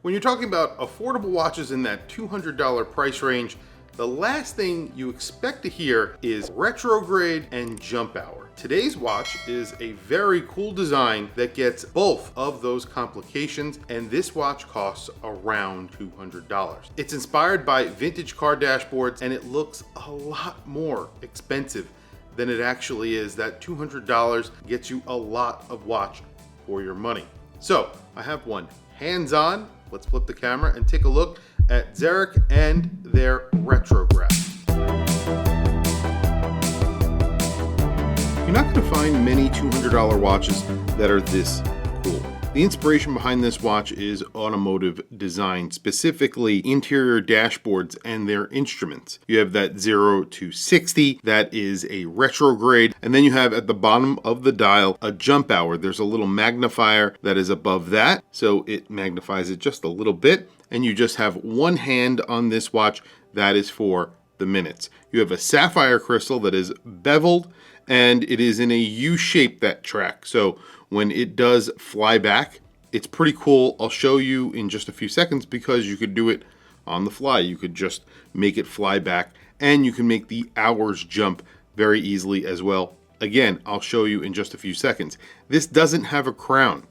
When you're talking about affordable watches in that $200 price range, the last thing you expect to hear is retrograde and jump hour. Today's watch is a very cool design that gets both of those complications, and this watch costs around $200. It's inspired by vintage car dashboards, and it looks a lot more expensive than it actually is. That $200 gets you a lot of watch for your money. So I have one hands-on. Let's flip the camera and take a look at Zarek and their retrograde. You're not going to find many $200 watches that are this cool. The inspiration behind this watch is automotive design, specifically interior dashboards and their instruments. You have that 0 to 60, that is a retrograde, and then you have at the bottom of the dial a jump hour. There's a little magnifier that is above that, so it magnifies it just a little bit, and you just have one hand on this watch that is for the minutes. You have a sapphire crystal that is beveled, and it is in a U shape, that track. So when it does fly back, it's pretty cool. I'll show you in just a few seconds because you could do it on the fly. You could just make it fly back, and you can make the hours jump very easily as well. Again, I'll show you in just a few seconds. This doesn't have a crown.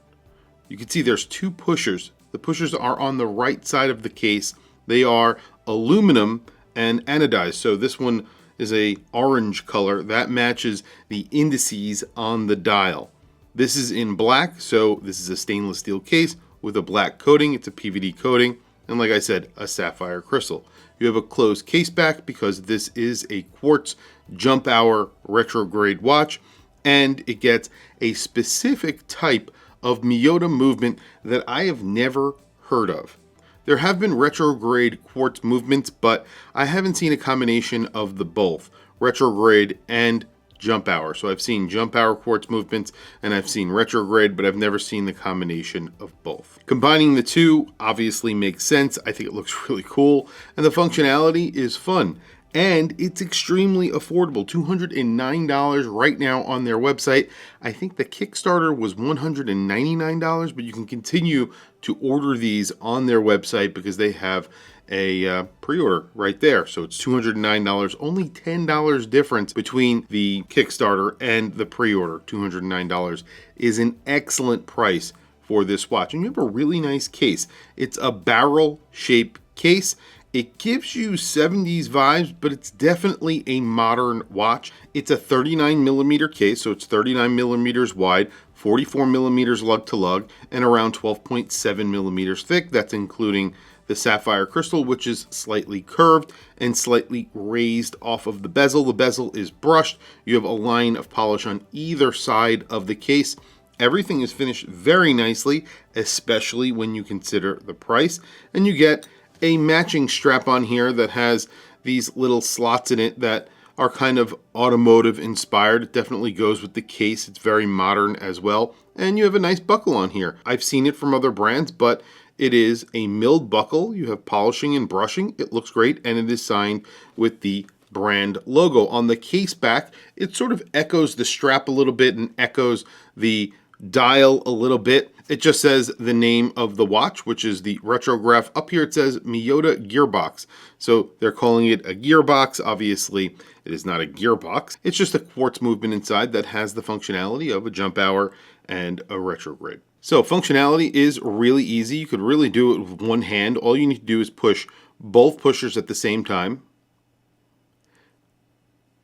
You can see there's two pushers. The pushers are on the right side of the case. They are aluminum and anodized. So this one is a orange color that matches the indices on the dial. This is in black, so this is a stainless steel case with a black coating. It's a PVD coating, and like I said, a sapphire crystal. You have a closed case back because this is a quartz jump hour retrograde watch, and it gets a specific type of Miyota movement that I have never heard of. There have been retrograde quartz movements, but I haven't seen a combination of the both, retrograde and jump hour. So I've seen jump hour quartz movements and I've seen retrograde, but I've never seen the combination of both. Combining the two obviously makes sense. I think it looks really cool, and the functionality is fun. And it's extremely affordable, $209 right now on their website. I think the Kickstarter was $199, but you can continue to order these on their website because they have a pre-order right there. So it's $209, only $10 difference between the Kickstarter and the pre-order. $209 is an excellent price for this watch. And you have a really nice case. It's a barrel-shaped case. It gives you 70s vibes, but it's definitely a modern watch. It's a 39 millimeter case, so it's 39 millimeters wide, 44 millimeters lug to lug, and around 12.7 millimeters thick. That's including the sapphire crystal, which is slightly curved and slightly raised off of the bezel. The bezel is brushed. You have a line of polish on either side of the case. Everything is finished very nicely, especially when you consider the price, and you get a matching strap on here that has these little slots in it that are kind of automotive inspired. It definitely goes with the case. It's very modern as well. And you have a nice buckle on here. I've seen it from other brands, but it is a milled buckle. You have polishing and brushing. It looks great, and it is signed with the brand logo. On the case back, it sort of echoes the strap a little bit and echoes the dial a little bit. It just says the name of the watch, which is the retrograph. Up here it says Miyota Gearbox. So they're calling it a gearbox. Obviously, it is not a gearbox. It's just a quartz movement inside that has the functionality of a jump hour and a retrograde. So functionality is really easy. You could really do it with one hand. All you need to do is push both pushers at the same time.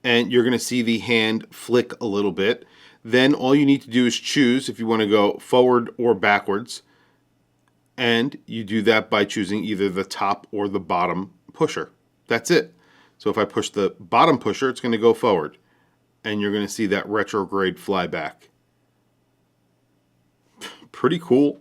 And you're going to see the hand flick a little bit. Then all you need to do is choose if you want to go forward or backwards. And you do that by choosing either the top or the bottom pusher. That's it. So if I push the bottom pusher, it's going to go forward. And you're going to see that retrograde fly back. Pretty cool.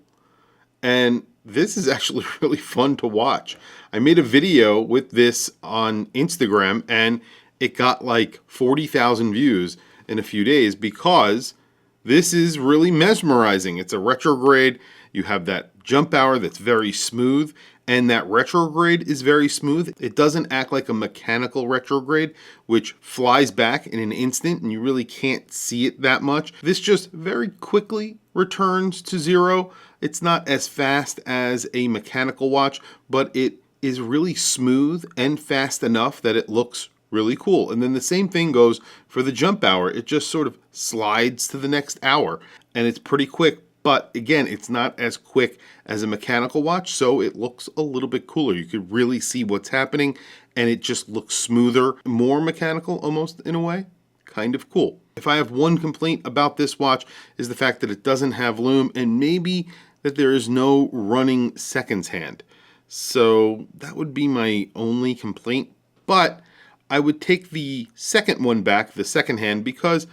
And this is actually really fun to watch. I made a video with this on Instagram, and it got like 40,000 views in a few days because this is really mesmerizing. It's a retrograde. You have that jump hour that's very smooth, and that retrograde is very smooth. It doesn't act like a mechanical retrograde, which flies back in an instant and you really can't see it that much. This just very quickly returns to zero. It's not as fast as a mechanical watch, but it is really smooth and fast enough that it looks really cool. And then the same thing goes for the jump hour. It just sort of slides to the next hour, and it's pretty quick. But again, it's not as quick as a mechanical watch, so it looks a little bit cooler. You could really see what's happening, and it just looks smoother, more mechanical almost in a way. Kind of cool. If I have one complaint about this watch is the fact that it doesn't have lume, and maybe that there is no running seconds hand. So that would be my only complaint. But I would take the second one back, the second hand, because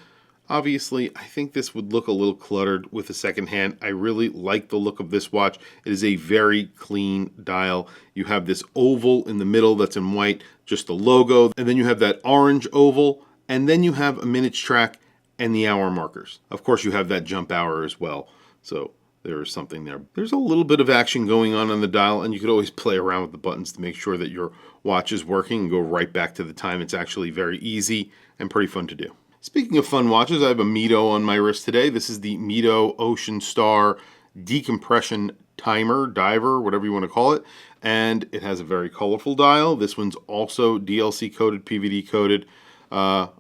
obviously I think this would look a little cluttered with a second hand. I really like the look of this watch. It is a very clean dial. You have this oval in the middle that's in white, just the logo, and then you have that orange oval, and then you have a minutes track and the hour markers. Of course, you have that jump hour as well. So there is something there. There's a little bit of action going on the dial, and you could always play around with the buttons to make sure that your watch is working and go right back to the time. It's actually very easy and pretty fun to do. Speaking of fun watches, I have a Mito on my wrist today. This is the Mito Ocean Star Decompression Timer, Diver, whatever you want to call it. And it has a very colorful dial. This one's also DLC coated, PVD coated.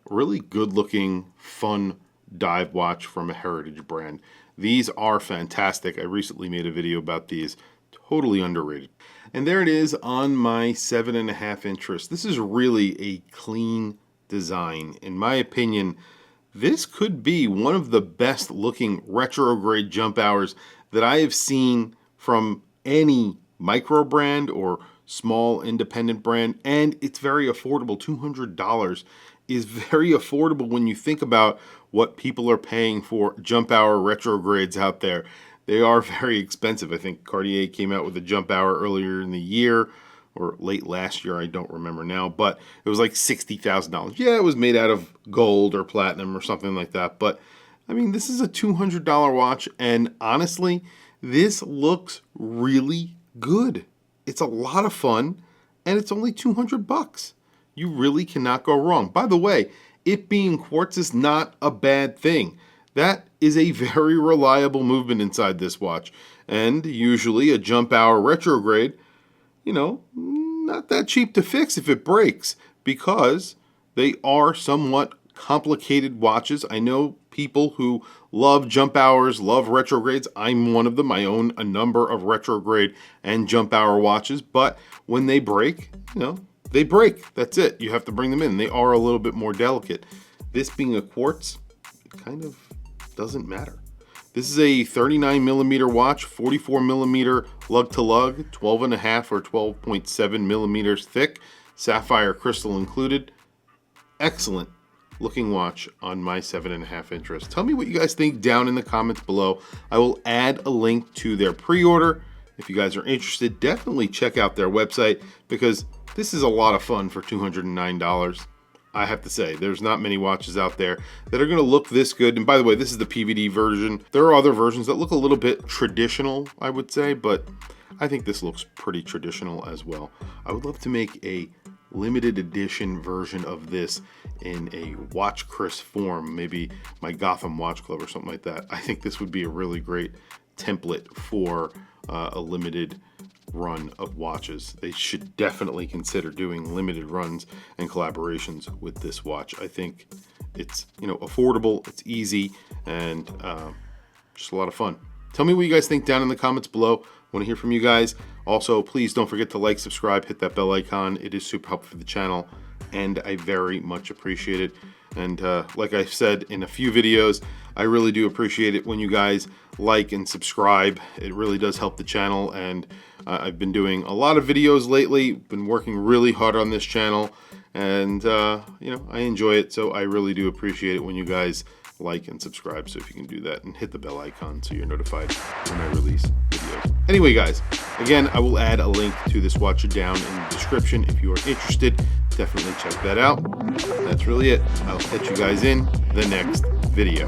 Really good looking, fun dive watch from a heritage brand. These are fantastic. I recently made a video about these. Totally underrated. And there it is on my 7.5 inch wrist. This is really a clean design. In my opinion, this could be one of the best looking retrograde jump hours that I have seen from any micro brand or small independent brand, and it's very affordable. $200 is very affordable when you think about what people are paying for jump hour retrogrades out there. They are very expensive. I think Cartier came out with a jump hour earlier in the year, or late last year, I don't remember now, but it was like $60,000. Yeah, it was made out of gold or platinum or something like that, but I mean, this is a $200 watch, and honestly, this looks really good. It's a lot of fun, and it's only $200. You really cannot go wrong. By the way, it being quartz is not a bad thing. That is a very reliable movement inside this watch, and usually a jump hour retrograde, you know, not that cheap to fix if it breaks, because they are somewhat complicated watches. I know people who love jump hours, love retrogrades. I'm one of them. I own a number of retrograde and jump hour watches, but when they break, you know, they break. That's it. You have to bring them in. They are a little bit more delicate. This being a quartz, it kind of doesn't matter. This is a 39 millimeter watch, 44 millimeter lug to lug, 12.5 or 12.7 millimeters thick, sapphire crystal included. Excellent looking watch on my 7.5 inch wrist. Tell me what you guys think down in the comments below. I will add a link to their pre-order. If you guys are interested, definitely check out their website, because this is a lot of fun for $209. I have to say, there's not many watches out there that are going to look this good. And by the way, this is the PVD version. There are other versions that look a little bit traditional, I would say, but I think this looks pretty traditional as well. I would love to make a limited edition version of this in a WatchChris form, maybe my Gotham Watch Club or something like that. I think this would be a really great template for a limited run of watches. They should definitely consider doing limited runs and collaborations with this watch. I think it's, you know, affordable, it's easy, and just a lot of fun. Tell me what you guys think down in the comments below. I want to hear from you guys. Also, please don't forget to like, subscribe, hit that bell icon. It is super helpful for the channel, and I very much appreciate it. And like I said in a few videos, I really do appreciate it when you guys like and subscribe. It really does help the channel, and I've been doing a lot of videos lately, been working really hard on this channel, and you know, I enjoy it, so I really do appreciate it when you guys like and subscribe. So if you can do that and hit the bell icon so you're notified when I release videos. Anyway, guys, again, I will add a link to this watch down in the description. If you are interested, definitely check that out. That's really it. I'll catch you guys in the next video.